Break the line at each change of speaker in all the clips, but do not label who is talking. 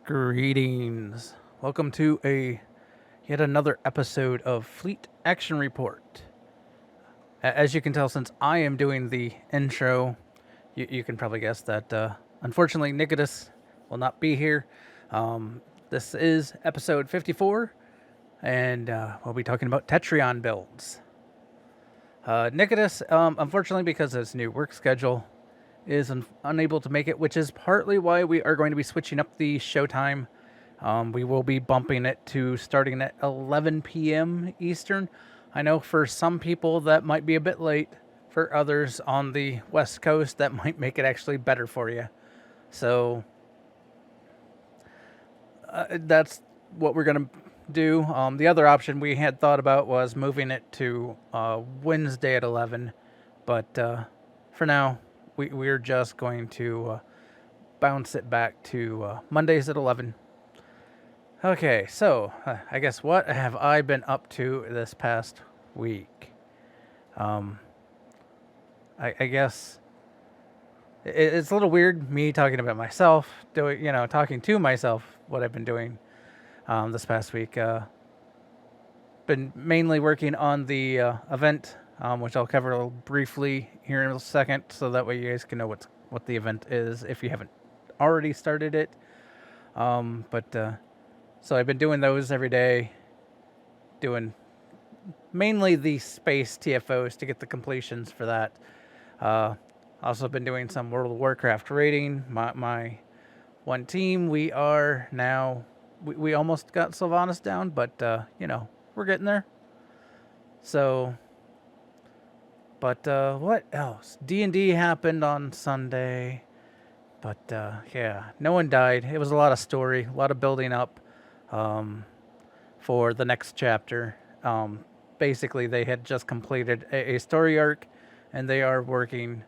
Greetings. Welcome to yet another episode of Fleet Action Report. As you can tell, since I am doing the intro, you can probably guess that unfortunately Nikodas will not be here. This is episode 54, and we'll be talking about Tetryon builds. Nikodas, unfortunately, because of his new work schedule, is unable to make it, which is partly why we are going to be switching up the showtime. We will be bumping it to starting at 11 p.m. Eastern. I know for some people that might be a bit late. For others on the West Coast, that might make it actually better for you. So that's what we're going to do. The other option we had thought about was moving it to Wednesday at 11. But for now, we're just going to bounce it back to Mondays at 11. Okay, so I guess what have I been up to this past week? I guess it's a little weird me talking about myself, talking to myself what I've been doing this past week. Been mainly working on the event, which I'll cover a little briefly here in a second, so that way you guys can know what the event is if you haven't already started it. So I've been doing those every day, doing mainly the space TFOs to get the completions for that. Also been doing some World of Warcraft raiding. My one team, we are now, we almost got Sylvanas down, but we're getting there. So, but what else? D&D happened on Sunday, but yeah, no one died. It was a lot of story, a lot of building up for the next chapter. Basically, they had just completed a story arc, and they are working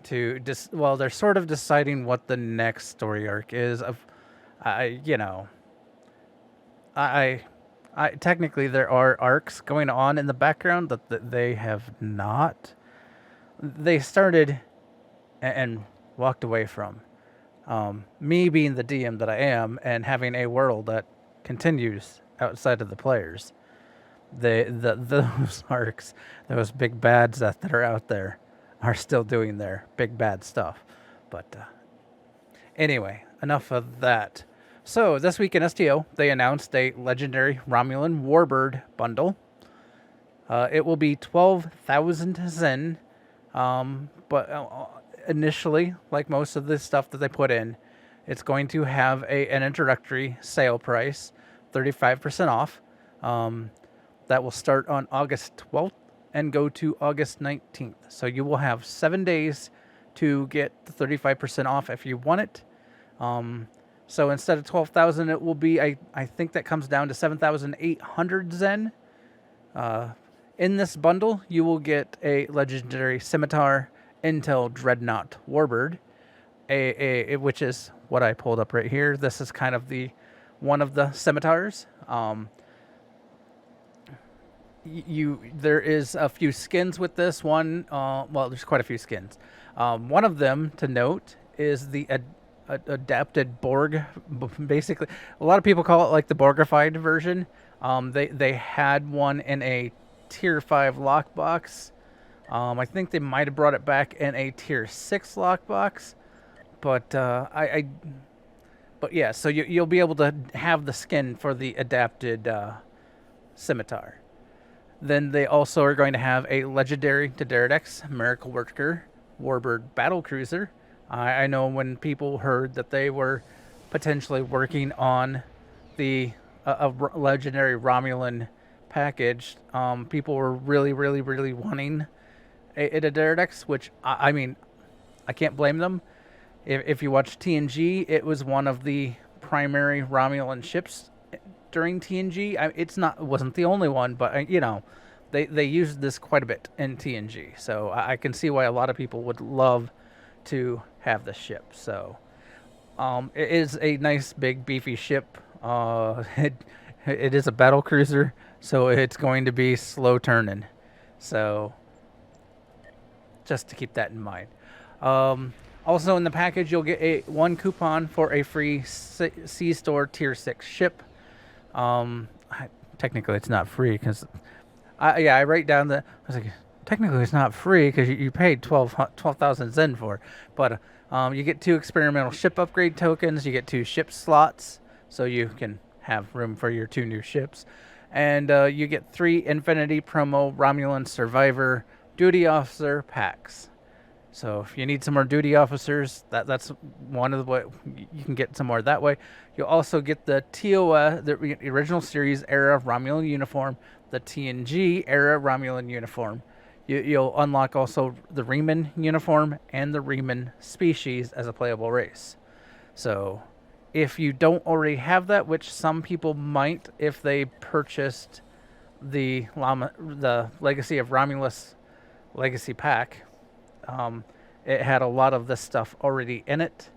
to they're sort of deciding what the next story arc is. I technically there are arcs going on in the background that they have not. They started and walked away from. Me being the DM that I am and having a world that continues outside of the players. Those arcs, those big bads that are out there, are still doing their big bad stuff. But anyway, enough of that. So this week in STO, they announced a legendary Romulan Warbird bundle. It will be 12,000 Zen, but initially, like most of the stuff that they put in, it's going to have an introductory sale price, 35% off. That will start on August 12th and go to August 19th. So you will have 7 days to get the 35% off if you want it. So instead of 12,000, it will be, I think that comes down to 7,800 Zen. In this bundle, you will get a legendary Scimitar Intel Dreadnought Warbird, which is what I pulled up right here. This is kind of one of the scimitars. There is a few skins with this one. There's quite a few skins. One of them to note is the adapted Borg. Basically, a lot of people call it like the Borgified version. They had one in a tier 5 lockbox. I think they might have brought it back in a tier 6 lockbox, but yeah. So you'll be able to have the skin for the adapted scimitar. Then they also are going to have a legendary Tadaridex Miracle Worker Warbird Battlecruiser. I know when people heard that they were potentially working on a legendary Romulan package, people were really, really, really wanting a Tadaridex, which, I mean, I can't blame them. If you watch TNG, it was one of the primary Romulan ships during TNG. It wasn't the only one, but they used this quite a bit in TNG. So I can see why a lot of people would love to have the ship. So it is a nice big beefy ship. It is a battle cruiser, so it's going to be slow turning. So just to keep that in mind. Also in the package, you'll get one coupon for a free C-Store Tier 6 ship. Technically, it's not free because, I write down I was like, technically it's not free because you paid 12,000 Zen for it. But you get 2 experimental ship upgrade tokens. You get 2 ship slots, so you can have room for your 2 new ships. And you get 3 Infinity Promo Romulan Survivor Duty Officer packs. So if you need some more duty officers, that's one of the way you can get some more that way. You'll also get the TOS, the original series era Romulan uniform, the TNG era Romulan uniform. You'll unlock also the Reman uniform and the Reman species as a playable race. So if you don't already have that, which some people might if they purchased the Legacy of Romulus Legacy pack, it had a lot of this stuff already in it.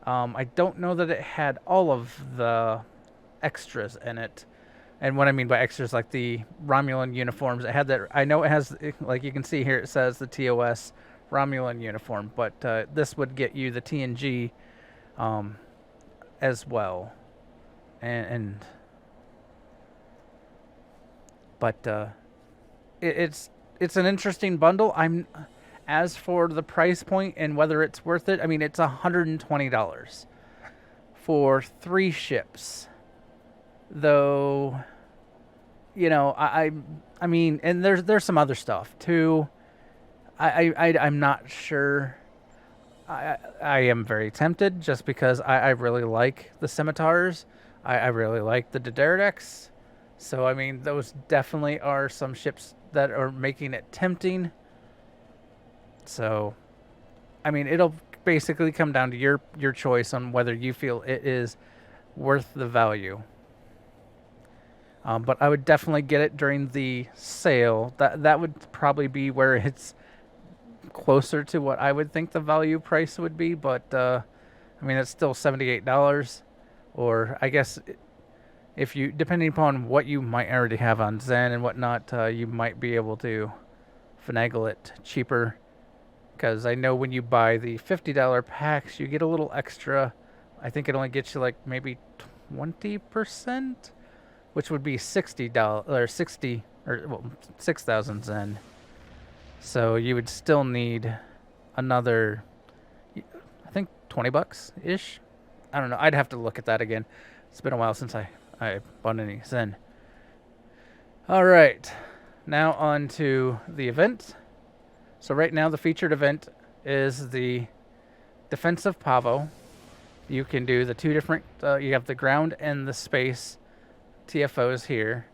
I don't know that it had all of the extras in it. And what I mean by extras, like the Romulan uniforms, it had that. I know it has, like you can see here, it says the TOS Romulan uniform, but this would get you the TNG as well. But it's an interesting bundle. As for the price point and whether it's worth it, I mean, it's $120 for 3 ships. Though, I mean, and there's some other stuff too. I'm not sure. I am very tempted just because I really like the scimitars. I really like the Diderdex. So, I mean, those definitely are some ships that are making it tempting. So, I mean, it'll basically come down to your choice on whether you feel it is worth the value. But I would definitely get it during the sale. That would probably be where it's closer to what I would think the value price would be. But, I mean, it's still $78. Or, I guess, if you, depending upon what you might already have on Zen and whatnot, you might be able to finagle it cheaper. Because I know when you buy the $50 packs, you get a little extra. I think it only gets you like maybe 20%, which would be $60 or 6,000 Zen. So you would still need another, I think, $20 ish. I don't know. I'd have to look at that again. It's been a while since I bought any Zen. All right, now on to the event. So right now the featured event is the Defensive Pavo. You can do the 2 different, you have the ground and the space TFOs here.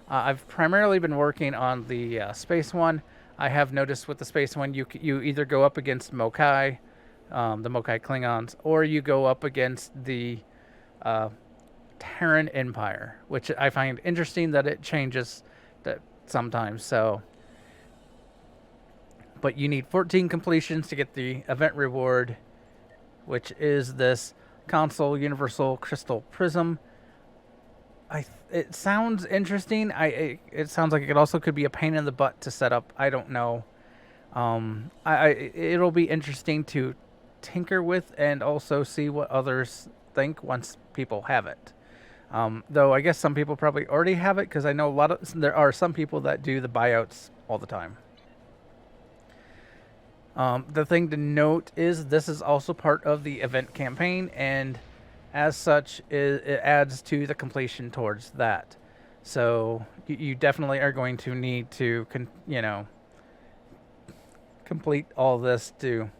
I've primarily been working on the space one. I have noticed with the space one, you either go up against Mokai, the Mokai Klingons, or you go up against the Terran Empire, which I find interesting that it changes that sometimes. So, but you need 14 completions to get the event reward, which is this console universal crystal prism. It sounds interesting. It sounds like it also could be a pain in the butt to set up. I don't know. It'll be interesting to tinker with and also see what others think once people have it. Though I guess some people probably already have it, because I know there are some people that do the buyouts all the time. The thing to note is this is also part of the event campaign, and as such, it adds to the completion towards that. So you definitely are going to need to, complete all this to.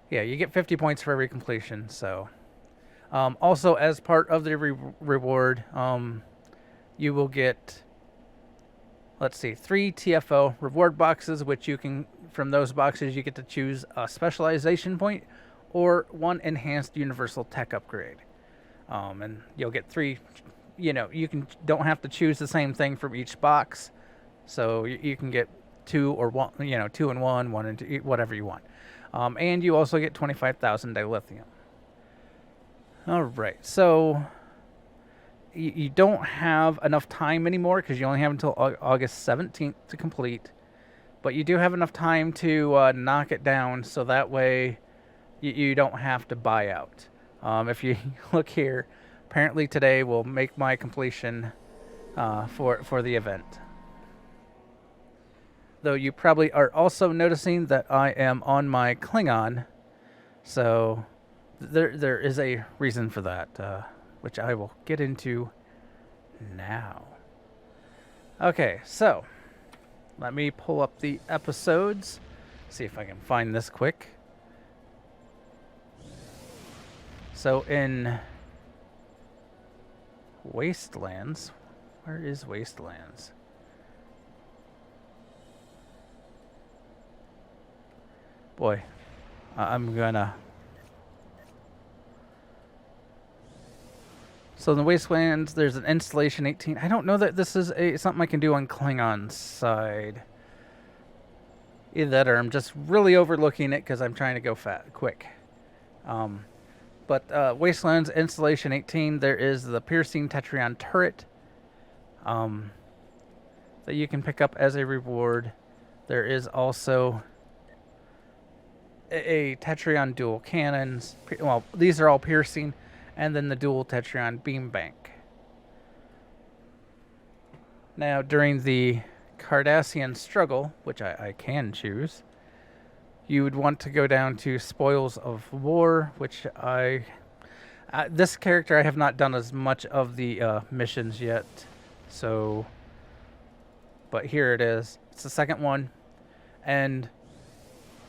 Yeah, you get 50 points for every completion. So, also as part of the reward, you will get, let's see, 3 TFO reward boxes, which you can, from those boxes, you get to choose a specialization point or 1 enhanced universal tech upgrade. And you'll get 3, don't have to choose the same thing from each box. So you can get 2 or 1, 2 and 1, 1 and 2, whatever you want. And you also get 25,000 dilithium. All right, so you don't have enough time anymore because you only have until August 17th to complete. But you do have enough time to knock it down, so that way You don't have to buy out. If you look here, apparently today will make my completion for the event. Though you probably are also noticing that I am on my Klingon, so there is a reason for that, which I will get into now. Okay, so let me pull up the episodes, see if I can find this quick. So in Wastelands, where is Wastelands? Boy, I'm gonna... So in the Wastelands, there's an installation 18. I don't know that this is something I can do on Klingon's side. Either that or I'm just really overlooking it because I'm trying to go quick. But Wastelands installation 18, there is the piercing Tetryon turret that you can pick up as a reward. There is also a Tetryon dual cannons. Well, these are all piercing, and then the dual Tetryon beam bank. Now, during the Cardassian Struggle, which I can choose, you would want to go down to Spoils of War, which this character I have not done as much of the missions yet, so, but here it is. It's the second one, and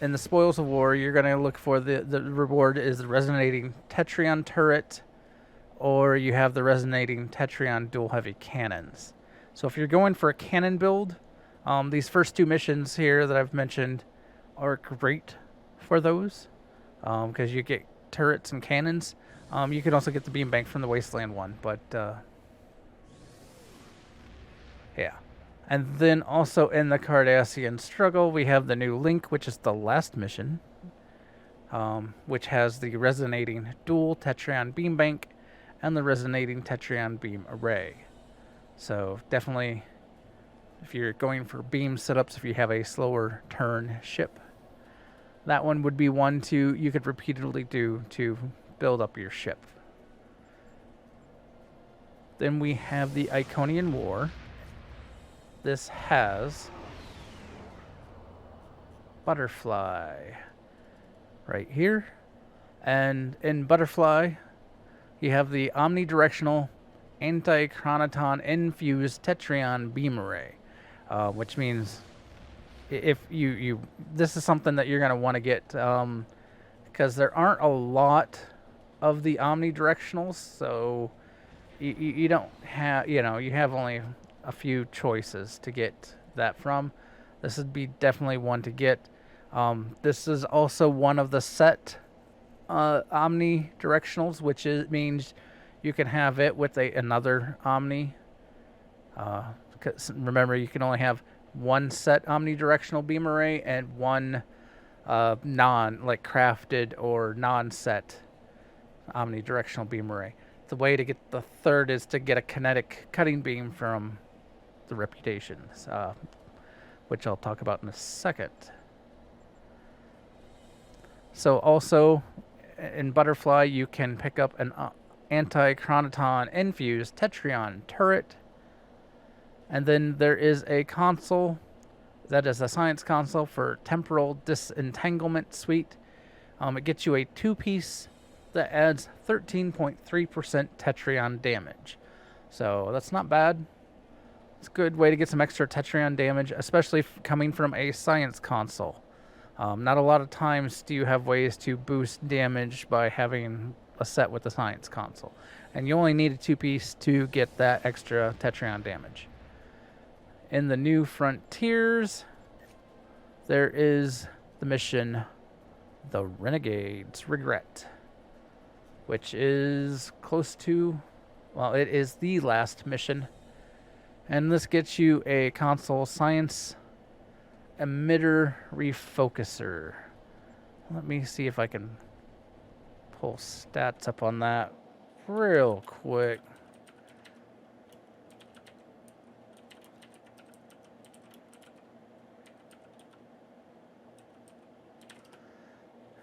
in the Spoils of War, you're going to look for the reward is the resonating Tetryon turret, or you have the resonating Tetryon dual heavy cannons. So if you're going for a cannon build, these first two missions here that I've mentioned are great for those, because you get turrets and cannons. You can also get the beam bank from the Wasteland one, but yeah. And then also in the Cardassian Struggle, we have the new Link, which is the last mission, which has the resonating dual Tetryon beam bank and the resonating Tetryon beam array. So definitely, if you're going for beam setups, if you have a slower turn ship, that one would be one you could repeatedly do to build up your ship. Then we have the Iconian War. This has Butterfly right here. And in Butterfly, you have the Omni-Directional Antichroniton Infused Tetryon beam array, which means if you this is something that you're going to want to get, because there aren't a lot of the Omni-Directionals, so you don't have, you have only a few choices to get that from. This would be definitely one to get. This is also one of the set Omni-Directionals, which means you can have it with another Omni. Because remember, you can only have one set Omni-Directional beam array and one crafted or non-set Omni-Directional beam array. The way to get the third is to get a kinetic cutting beam from the Reputations, which I'll talk about in a second. So also in Butterfly, you can pick up an Antichroniton Infused Tetryon turret. And then there is a console that is a science console for Temporal Disentanglement Suite. It gets you a two-piece that adds 13.3% Tetryon damage. So that's not bad. It's a good way to get some extra Tetryon damage, especially coming from a science console. Not a lot of times do you have ways to boost damage by having a set with the science console. And you only need a two-piece to get that extra Tetryon damage. In the New Frontiers, there is the mission, The Renegade's Regret, which is close to, well, it is the last mission. And this gets you a console science emitter refocuser. Let me see if I can pull stats up on that real quick.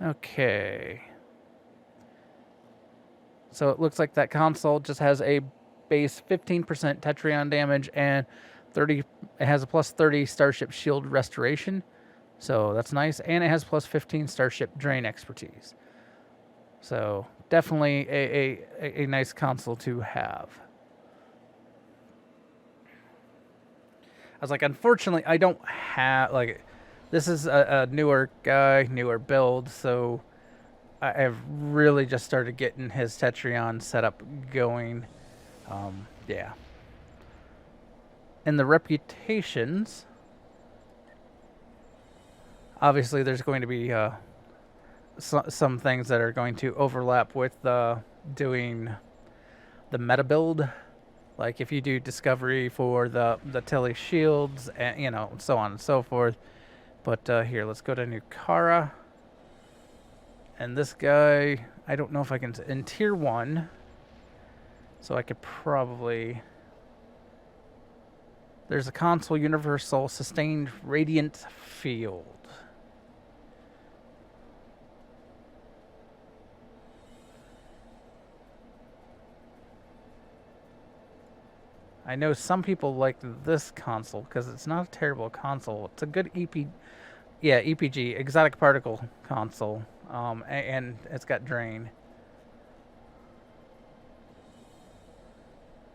Okay. So it looks like that console just has a base 15% Tetryon damage and 30. It has a plus 30 Starship Shield Restoration. So that's nice. And it has plus 15 Starship Drain Expertise. So definitely a nice console to have. I was like, unfortunately, I don't have, like, this is a newer guy, newer build, so I've really just started getting his Tetryon setup going. Yeah. And the reputations, obviously there's going to be some things that are going to overlap with doing the meta build. Like if you do discovery for the Tilly shields, and you know, so on and so forth. But here, let's go to new Cara. And this guy, I don't know if I can, in tier 1, so I could probably, there's a console universal sustained radiant field. I know some people like this console because it's not a terrible console. It's a good EPG, exotic particle console, and it's got drain.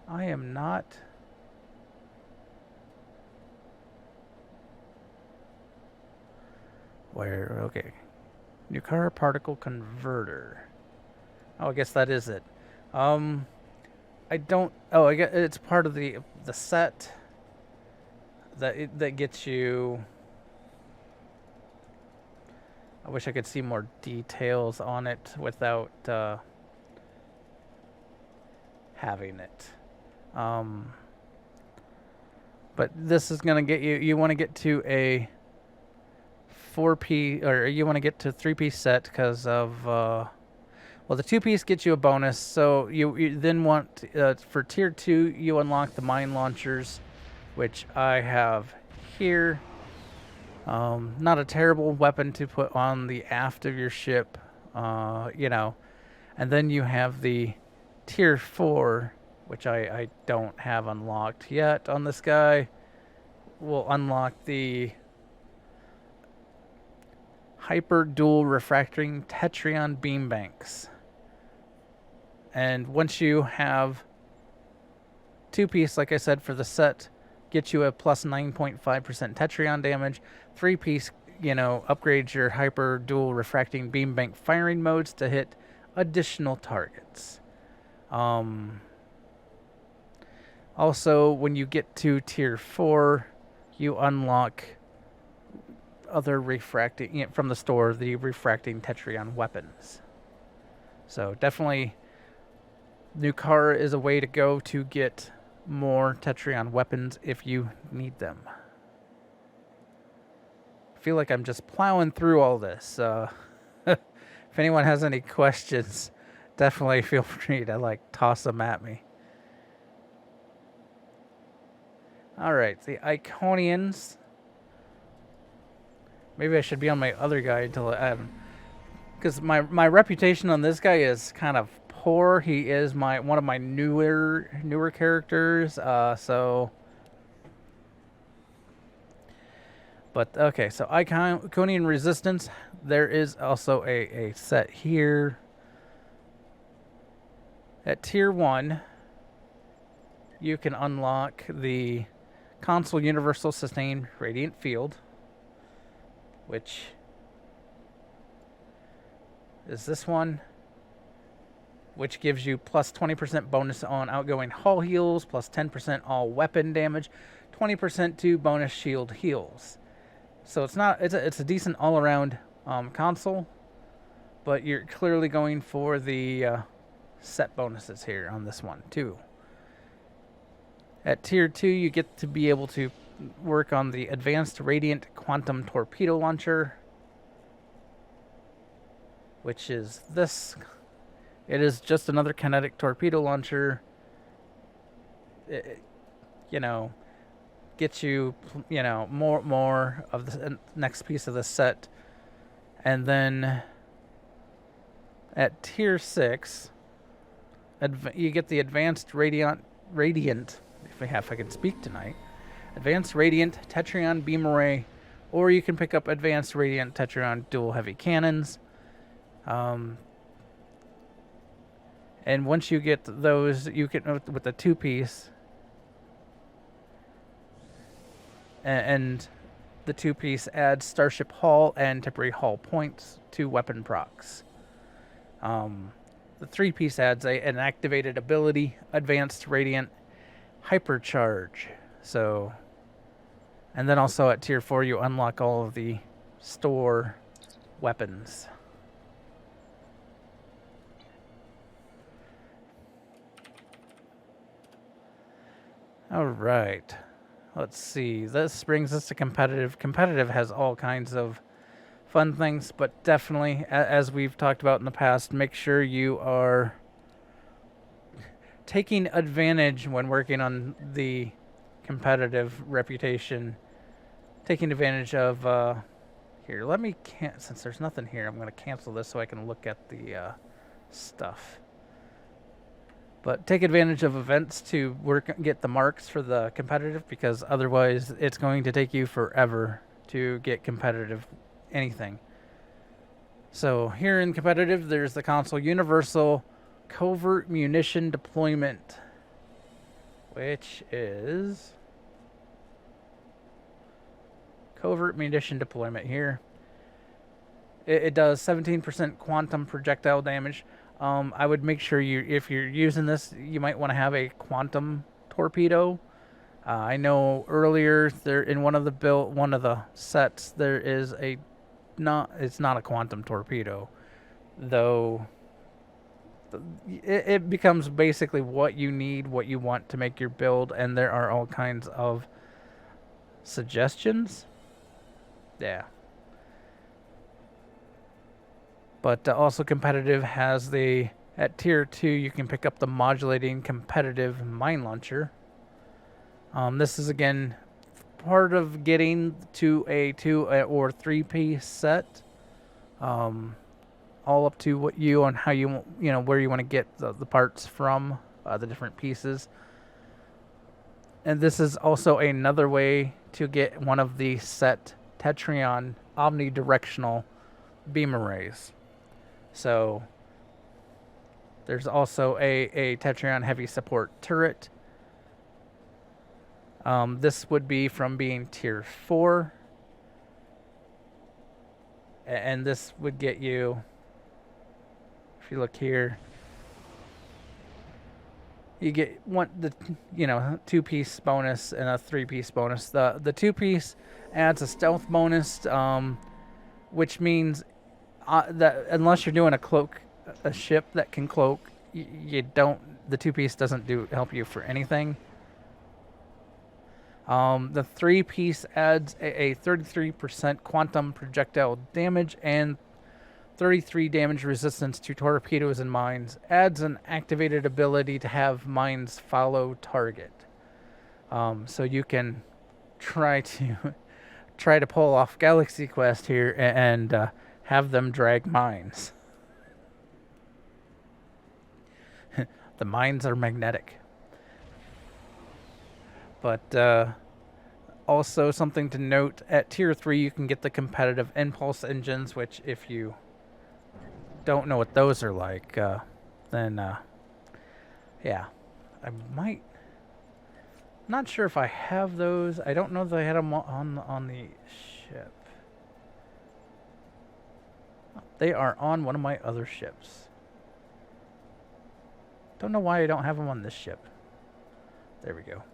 I am not. Where? Okay. New Cara particle converter. Oh, I guess that is it. I don't. Oh, I guess it's part of the set that gets you. I wish I could see more details on it without having it. But this is gonna get you. You want to get to a 4P, or you want to get to 3-piece set because of. Well, the 2-piece gets you a bonus, so you then want, for tier 2, you unlock the mine launchers, which I have here. Not a terrible weapon to put on the aft of your ship, you know. And then you have the tier 4, which I don't have unlocked yet on this guy. We'll unlock the Hyper Dual Refracting Tetryon Beam Banks. And once you have 2-piece, like I said, for the set, get you a plus 9.5% Tetryon damage. 3-piece, you know, upgrades your Hyper Dual Refracting Beam Bank firing modes to hit additional targets. Also, when you get to tier 4, you unlock other refracting, you know, from the store, the refracting Tetryon weapons. So definitely, new Cara is a way to go to get more Tetryon weapons if you need them. I feel like I'm just plowing through all this. If anyone has any questions, definitely feel free to toss them at me. All right, the Iconians. Maybe I should be on my other guy until because my reputation on this guy is kind of poor. He is one of my newer characters. So, but okay. So Iconian Resistance. There is also a set here. At tier 1, you can unlock the Console Universal Sustained Radiant Field, which is this one, which gives you plus 20% bonus on outgoing hull heals, plus 10% all weapon damage, 20% to bonus shield heals. So it's a decent all-around console, but you're clearly going for the set bonuses here on this one too. At tier 2, you get to be able to work on the Advanced Radiant Quantum Torpedo Launcher, which is this. It is just another kinetic torpedo launcher. It, you know, gets you, you know, more of the next piece of the set. And then At tier 6, you get the Advanced Radiant, if I can speak tonight, Advanced Radiant Tetryon Beam Array, or you can pick up Advanced Radiant Tetryon Dual Heavy Cannons. And once you get those, you can, with the 2-piece, and the 2-piece adds Starship Hull and Temporary Hull points to weapon procs. The 3-piece adds an activated ability, Advanced Radiant Hypercharge. So, and then also at tier 4, you unlock all of the store weapons. All right. Let's see. This brings us to competitive. Competitive has all kinds of fun things, but definitely, as we've talked about in the past, make sure you are taking advantage when working on the competitive reputation. Taking advantage of, here, let me, since there's nothing here, I'm going to cancel this so I can look at the stuff. But take advantage of events to get the marks for the competitive, because otherwise it's going to take you forever to get competitive anything. So here in competitive, there's the console Universal Covert Munition Deployment, which is Covert Munition Deployment here. It does 17% quantum projectile damage. I would make sure if you're using this, you might want to have a quantum torpedo. I know earlier there in one of the sets there is it's not a quantum torpedo, though. It becomes basically what you need, what you want to make your build, and there are all kinds of suggestions. Yeah. But also competitive has at tier 2, you can pick up the modulating competitive mine launcher. This is again part of getting to a 2 or 3-piece set. All up to what you on how you where you want to get the parts from, the different pieces. And this is also another way to get one of the set Tetryon Omni-Directional beam arrays. So there's also a Tetryon heavy support turret. This would be from being tier 4. And this would get you, if you look here, you get the 2-piece bonus and a 3-piece bonus. The 2-piece adds a stealth bonus, which means that unless you're doing a ship that can cloak, the 2-piece doesn't help you for anything. The 3-piece adds a 33% quantum projectile damage and 33 damage resistance to torpedoes and mines. Adds an activated ability to have mines follow target. So you can try to pull off Galaxy Quest here and have them drag mines. The mines are magnetic. But also something to note, at tier 3 you can get the competitive impulse engines, which if you don't know what those are like, then yeah, I might, not sure if I have those. I don't know that I had them on the ship. They are on one of my other ships. Don't know why I don't have them on this ship. There we go.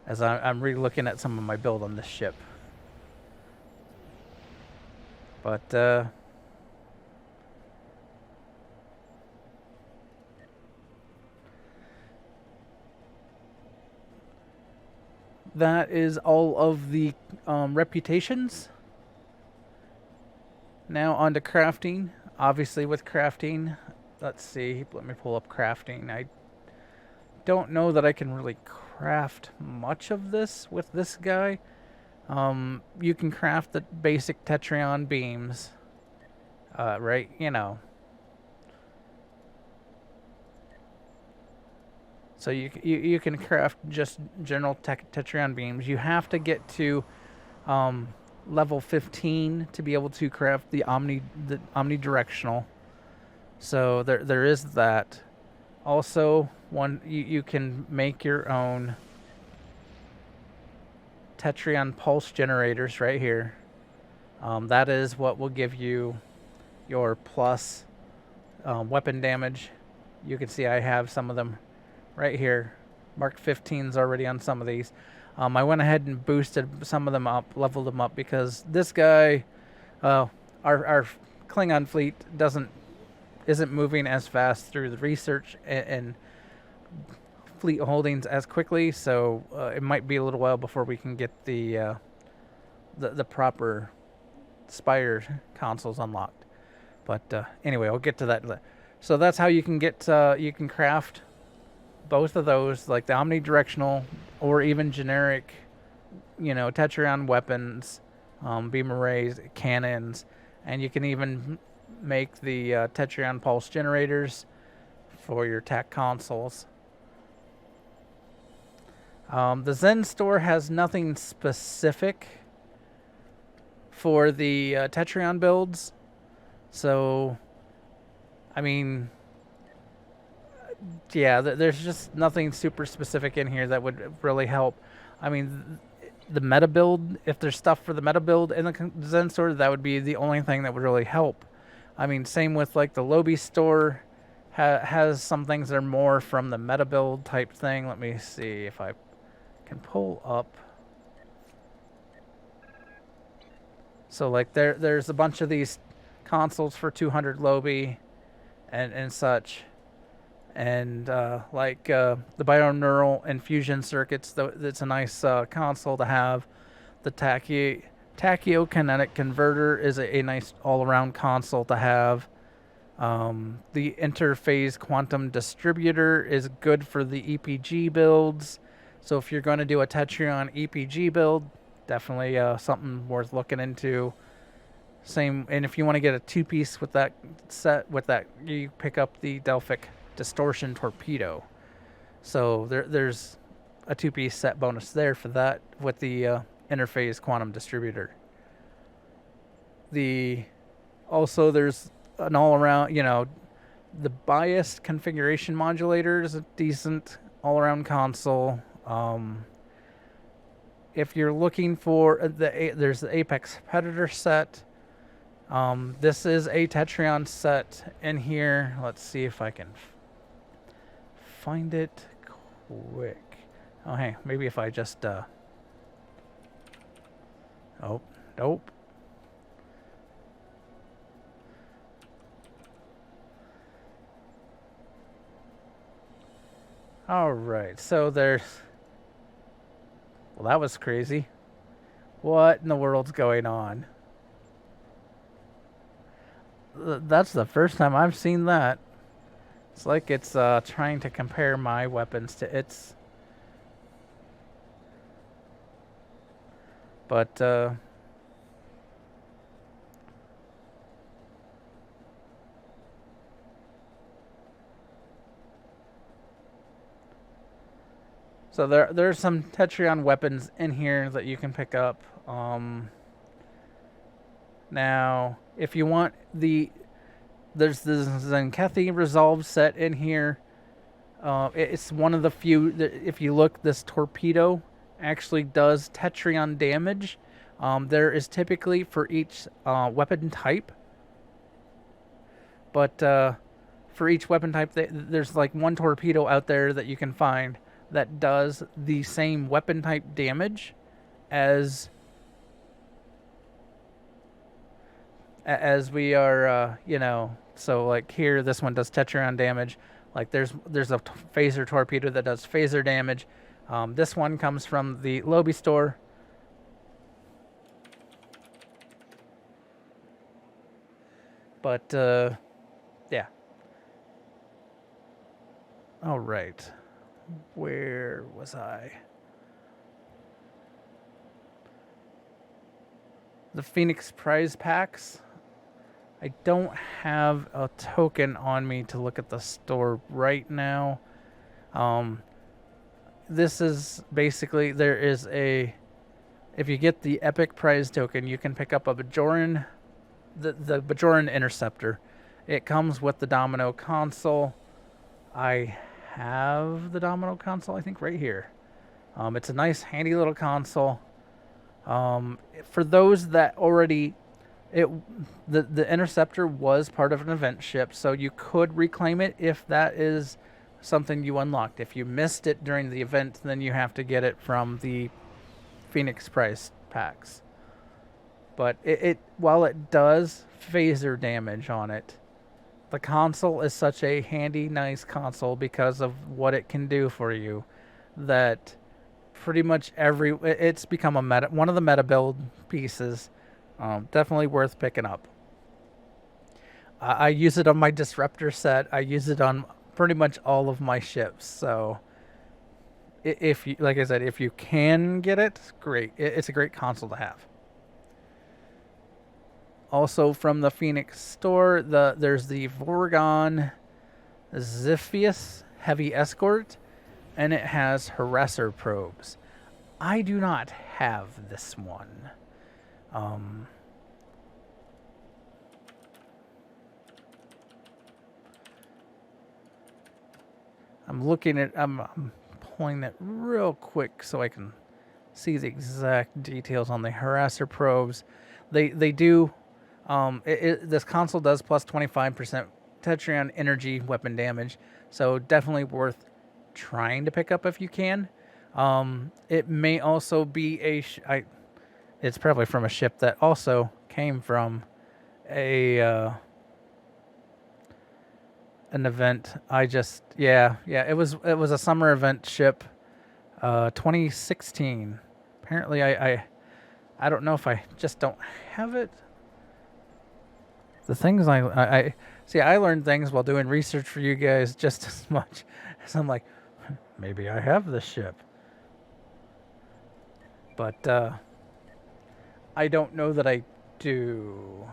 As I'm re-looking at some of my build on this ship. But that is all of the reputations. Now on to crafting. Obviously with crafting, let's see, let me pull up crafting. I don't know that I can really craft much of this with this guy. You can craft the basic Tetryon beams. right? You know. So you can craft just general Tetryon beams. You have to get to um, level 15 to be able to craft the Omni-Directional. So there is that. Also, you can make your own Tetryon pulse generators right here. That is what will give you your plus weapon damage. You can see I have some of them right here. Mark 15's already on some of these. I went ahead and boosted some of them up, leveled them up, because this guy, our Klingon fleet isn't moving as fast through the research and fleet holdings as quickly, so it might be a little while before we can get the proper Spire consoles unlocked. But anyway, I'll get to that. So that's how you can get you can craft both of those, like the omnidirectional or even generic, Tetryon weapons, beam arrays, cannons, and you can even make the Tetryon pulse generators for your TAC consoles. The Zen store has nothing specific for the Tetryon builds, so I mean, yeah, there's just nothing super specific in here that would really help. I mean, the meta build, if there's stuff for the meta build in the Zen store, that would be the only thing that would really help. I mean, same with like the Lobby store has some things that are more from the meta build type thing. Let me see if I can pull up. So like there's a bunch of these consoles for 200 Lobby and such. And the binaural infusion circuits, that's a nice console to have. The tachyokinetic converter is a nice all-around console to have. The interphase quantum distributor is good for the EPG builds. So if you're going to do a Tetryon EPG build, definitely something worth looking into. Same, and if you want to get a two-piece with that set, you pick up the Delphic Distortion Torpedo. So there's a two-piece set bonus there for that with the interphase quantum distributor. Also there's an all-around, the biased configuration modulator is a decent all-around console. If you're looking for there's the Apex Predator set. This is a Tetryon set in here. Let's see if I can find it quick. Oh, hey, maybe if I just oh, nope. All right, so there's... Well, that was crazy. What in the world's going on? That's the first time I've seen that. It's like it's trying to compare my weapons to its. But so there's some Tetryon weapons in here that you can pick up. Now, if you want there's the Zenkethi Resolve set in here. It's one of the few that, if you look, this torpedo actually does Tetryon damage. There is typically for each weapon type, but for each weapon type, there's like one torpedo out there that you can find that does the same weapon type damage as we are, so like here, this one does Tetryon damage. Like there's a phaser torpedo that does phaser damage. This one comes from the Lobby store. But yeah. All right. Where was I? The Phoenix prize packs. I don't have a token on me to look at the store right now. This is basically, there is a, if you get the epic prize token, you can pick up a Bajoran, the Bajoran Interceptor. It comes with the Domino console. I have the Domino console, I think, right here. It's a nice, handy little console. For those that already, the Interceptor was part of an event ship, so you could reclaim it if that is something you unlocked. If you missed it during the event, then you have to get it from the Phoenix Prize packs. But it while it does phaser damage on it, the console is such a handy, nice console because of what it can do for you, that pretty much it's become one of the meta build pieces. Definitely worth picking up. I use it on my Disruptor set. I use it on pretty much all of my ships. So if you, like I said, if you can get it, great. It's a great console to have. Also from the Phoenix store, there's the Vorgon Ziphius Heavy Escort, and it has harasser probes. I do not have this one. I'm pulling it real quick so I can see the exact details on the harasser probes. They do, this console does plus 25% Tetryon energy weapon damage, so definitely worth trying to pick up if you can. It may also be it's probably from a ship that also came from an event. It was a summer event ship, 2016. Apparently, I don't know if I just don't have it. The things I see, I learned things while doing research for you guys just as much as I'm like, maybe I have this ship. But I don't know that I do.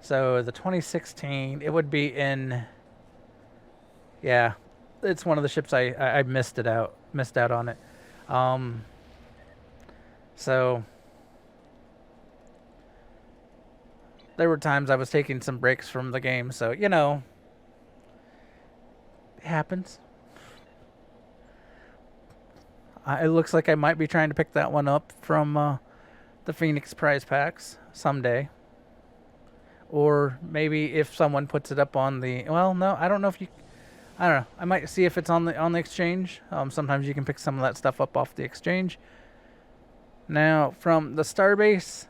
So the 2016, it would be in. Yeah, it's one of the ships I missed out on it. So there were times I was taking some breaks from the game, so it happens. It looks like I might be trying to pick that one up from the Phoenix Prize packs someday. Or maybe if someone puts it up on the... Well, no, I don't know if you... I don't know. I might see if it's on the exchange. Sometimes you can pick some of that stuff up off the exchange. Now, from the starbase,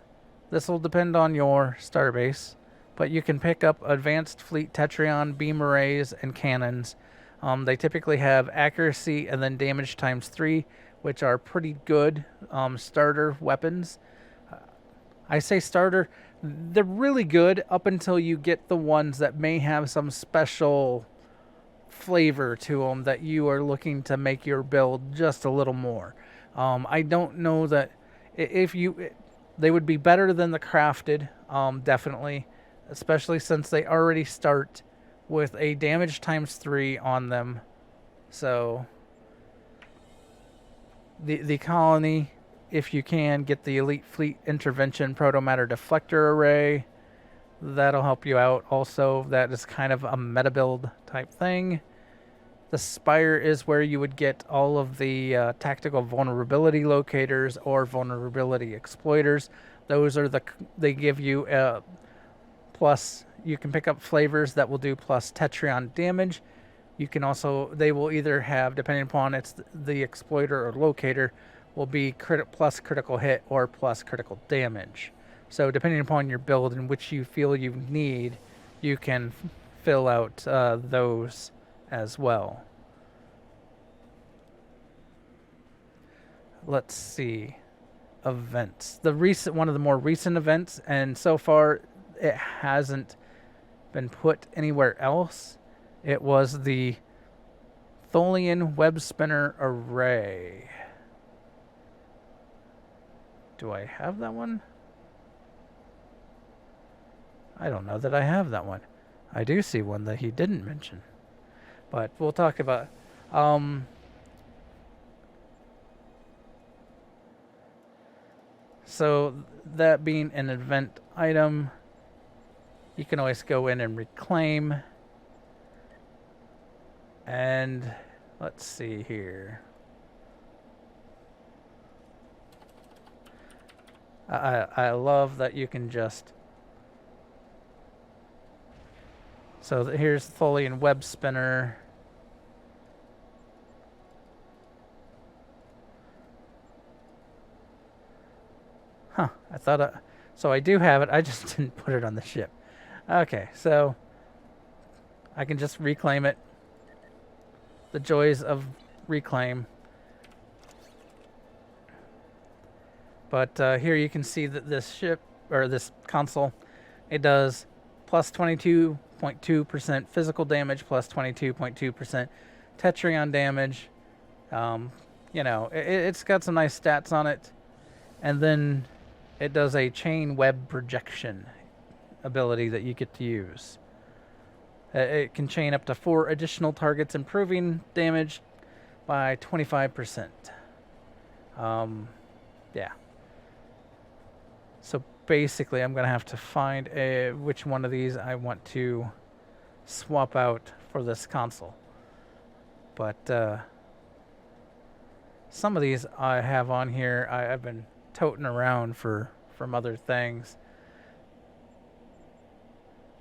this will depend on your starbase, but you can pick up Advanced Fleet Tetryon beam arrays and cannons. They typically have accuracy and then damage times 3, which are pretty good starter weapons. I say starter, they're really good up until you get the ones that may have some special flavor to them that you are looking to make your build just a little more. I don't know that they would be better than the crafted, definitely, especially since they already start with a damage times 3 on them. So the colony, if you can get the Elite Fleet Intervention Protomatter Deflector Array, that'll help you out. Also, that is kind of a meta build type thing. The Spire is where you would get all of the tactical vulnerability locators or vulnerability exploiters. Those are they give you plus. You can pick up flavors that will do plus Tetryon damage. You can also, they will either have, depending upon it's the exploiter or locator, will be plus critical hit or plus critical damage. So depending upon your build and which you feel you need, you can fill out those as well. Let's see. Events. One of the more recent events, and so far it hasn't been put anywhere else. It was the Tholian Web Spinner Array. Do I have that one? I don't know that I have that one. I do see one that he didn't mention. But we'll talk about... So that being an event item, you can always go in and reclaim. And let's see here. I love that you can just... So here's Tholian Web Spinner. Huh, I thought... so I do have it, I just didn't put it on the ship. Okay, so I can just reclaim it. The joys of reclaim. But here you can see that this ship, or this console, it does plus 22.2% physical damage, plus 22.2% Tetryon damage. You know, it's got some nice stats on it. And then it does a chain web projection ability that you get to use. It can chain up to 4 additional targets, improving damage by 25%. Yeah. So basically, I'm going to have to find which one of these I want to swap out for this console. But some of these I have on here, I've been toting around from other things.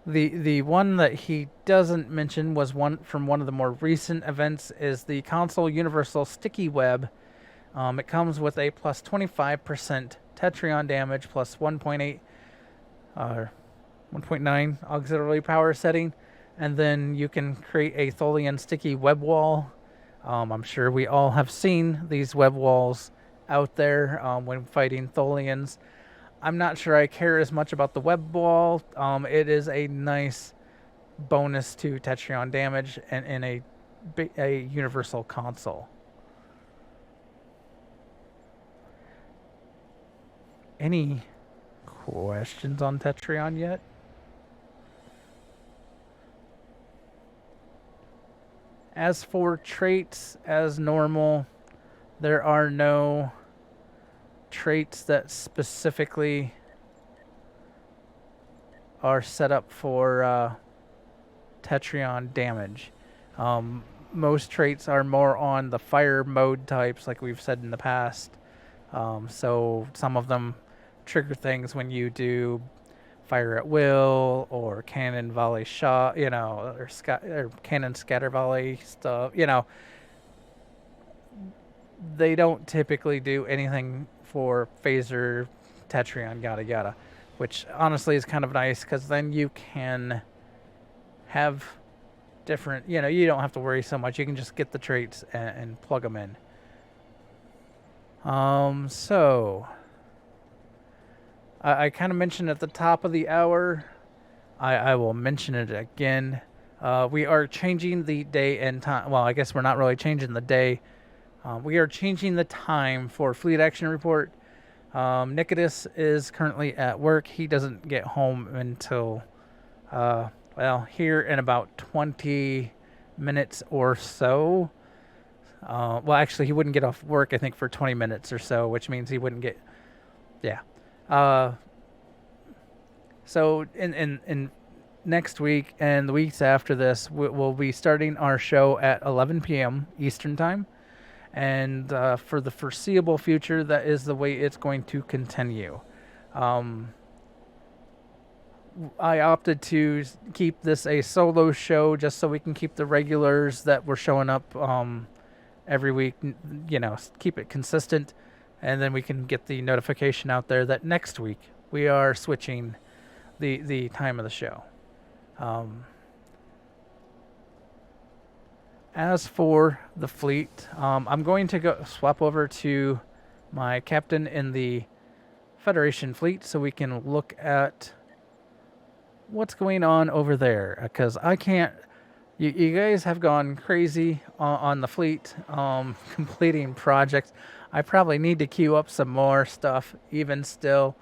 The one that he doesn't mention was one from one of the more recent events is the console universal sticky web. It comes with a plus 25% Tetryon damage, plus 1.8 1.9 auxiliary power setting, and then you can create a Tholian sticky web wall. I'm sure we all have seen these web walls out there when fighting Tholians. I'm not sure I care as much about the web wall. It is a nice bonus to Tetryon damage and in a universal console. Any questions on Tetryon yet? As for traits, as normal, there are no traits that specifically are set up for Tetryon damage. Most traits are more on the fire mode types, like we've said in the past. So some of them trigger things when you do fire at will or cannon volley shot, you know, or cannon scatter volley stuff, you know. They don't typically do anything for phaser, Tetryon, yada yada, which honestly is kind of nice because then you can have different, you know, you don't have to worry so much. You can just get the traits and plug them in. So I kind of mentioned at the top of the hour, I will mention it again. We are changing the day and time. Well, I guess we're not really changing the day. We are changing the time for Fleet Action Report. Nikodas is currently at work. He doesn't get home until, well, here in about 20 minutes or so. Well, actually, he wouldn't get off work, I think, for 20 minutes or so, which means he wouldn't get... Yeah. So in next week and the weeks after this, we'll be starting our show at 11 p.m. Eastern Time. And for the foreseeable future, that is the way it's going to continue. I opted to keep this a solo show just so we can keep the regulars that were showing up every week, you know, keep it consistent. And then we can get the notification out there that next week we are switching the time of the show. As for the fleet, I'm going to go swap over to my captain in the Federation fleet so we can look at what's going on over there. Because I can't... You guys have gone crazy on the fleet, completing projects. I probably need to queue up some more stuff even still,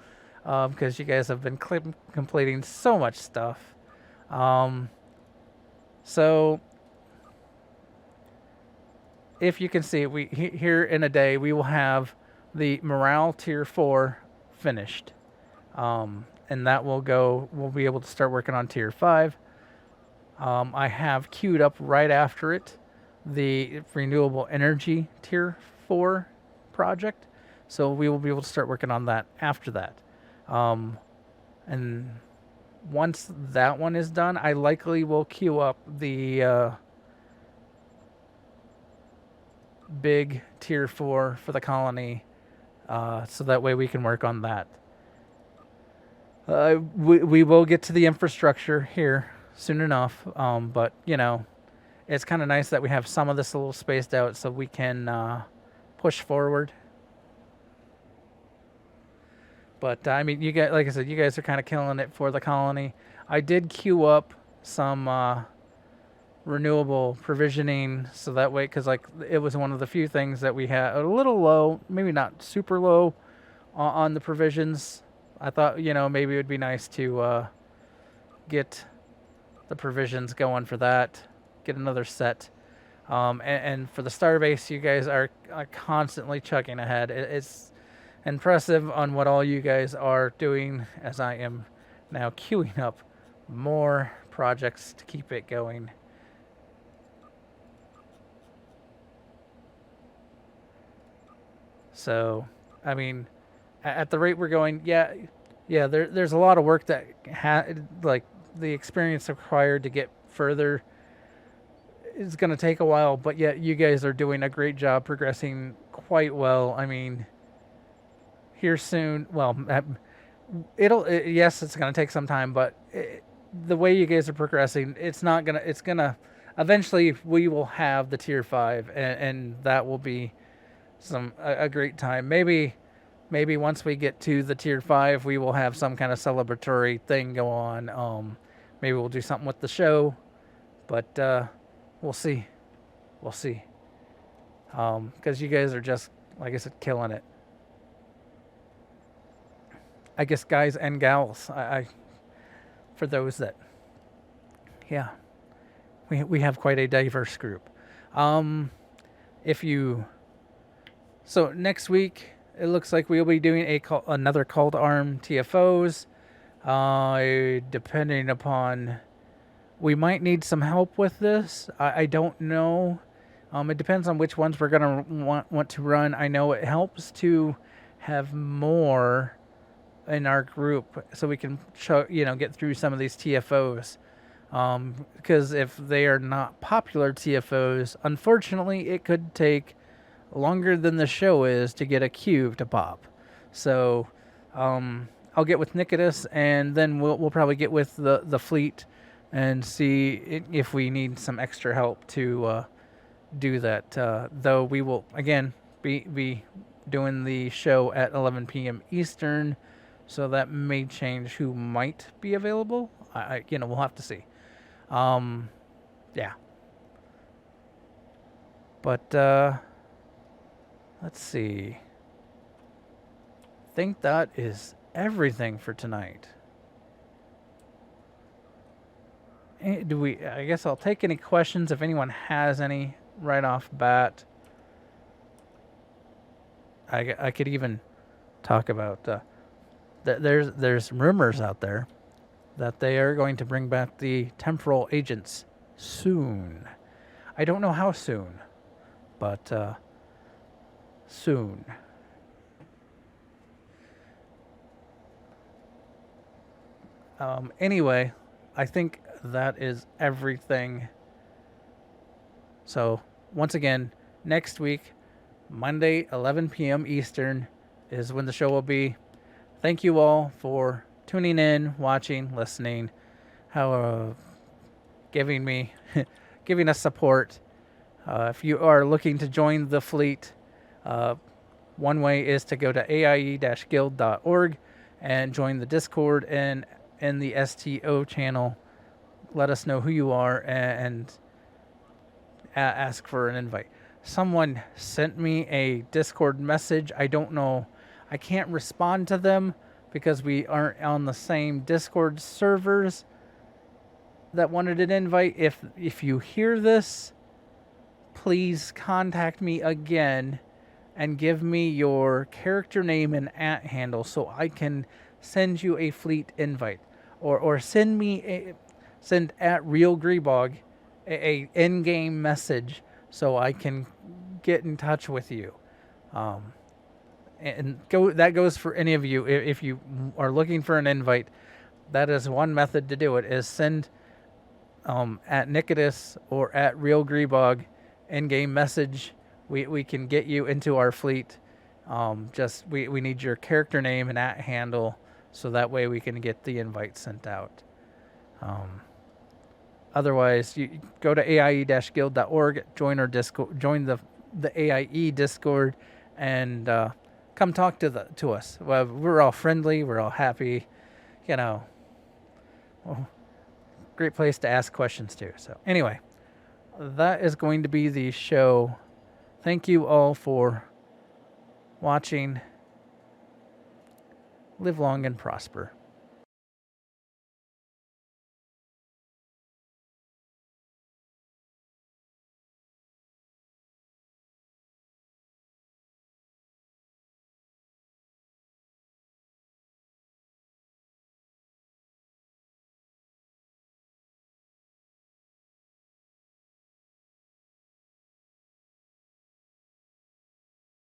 because you guys have been completing so much stuff. So if you can see, here in a day we will have the morale tier 4 finished, and that will go. We'll be able to start working on tier 5. I have queued up right after it the renewable energy tier 4 project, so we will be able to start working on that after that. And once that one is done, I likely will queue up the big tier 4 for the colony, so that way we can work on that. We will get to the infrastructure here soon enough, but it's kind of nice that we have some of this a little spaced out so we can push forward. But I mean, you guys, like I said, you guys are kind of killing it for the colony. I did queue up some renewable provisioning, so that way, because like it was one of the few things that we had a little low, maybe not super low, on the provisions. I thought maybe it would be nice to get the provisions going for that, get another set. And for the starbase, you guys are constantly chugging ahead. It's impressive on what all you guys are doing, as I am now queuing up more projects to keep it going. So, I mean, at the rate we're going, there's a lot of work that like the experience required to get further is going to take a while, but yet you guys are doing a great job progressing quite well. I mean, here soon, well, yes, it's going to take some time, but the way you guys are progressing, it's gonna eventually we will have the tier 5, and that will be a great time. Maybe once we get to the tier 5, we will have some kind of celebratory thing go on. Maybe we'll do something with the show, but we'll see. Because you guys are just, like I said, killing it. I guess guys and gals. I for those that, we have quite a diverse group. So next week, it looks like we'll be doing another call to arm TFOs. Depending upon, we might need some help with this. I don't know. It depends on which ones we're gonna want to run. I know it helps to have more in our group so we can get through some of these TFOs. Because if they are not popular TFOs, unfortunately, it could take longer than the show is to get a cube to pop. So I'll get with Nikodas, and then we'll probably get with the fleet and see if we need some extra help to do that. Though we will again be doing the show at 11 p.m. Eastern, so that may change who might be available. We'll have to see. Yeah. But let's see. I think that is everything for tonight. I guess I'll take any questions if anyone has any right off bat. I could even talk about there's rumors out there that they are going to bring back the temporal agents soon. I don't know how soon, but soon. Anyway, I think that is everything. So, once again, next week, Monday, 11 p.m. Eastern, is when the show will be. Thank you all for tuning in, watching, listening, giving us support. If you are looking to join the fleet, one way is to go to aie-guild.org and join the Discord and in the STO channel. Let us know who you are and ask for an invite. someone sent me a Discord message. I don't know. I can't respond to them because we aren't on the same Discord servers that wanted an invite. If you hear this, please contact me again and give me your character name and @handle so I can send you a fleet invite, or send at Real Grebog a in-game message so I can get in touch with you. That goes for any of you. If you are looking for an invite, that is one method to do it, is send at Nikodas or at Real Grebog in-game message. We can get you into our fleet. We need your character name and @handle so that way we can get the invite sent out. Otherwise, you go to aie-guild.org, join our Discord, join the AIE Discord, and come talk to us. Well, we're all friendly, we're all happy, Well, great place to ask questions too. So anyway, that is going to be the show. Thank you all for watching. Live long and prosper.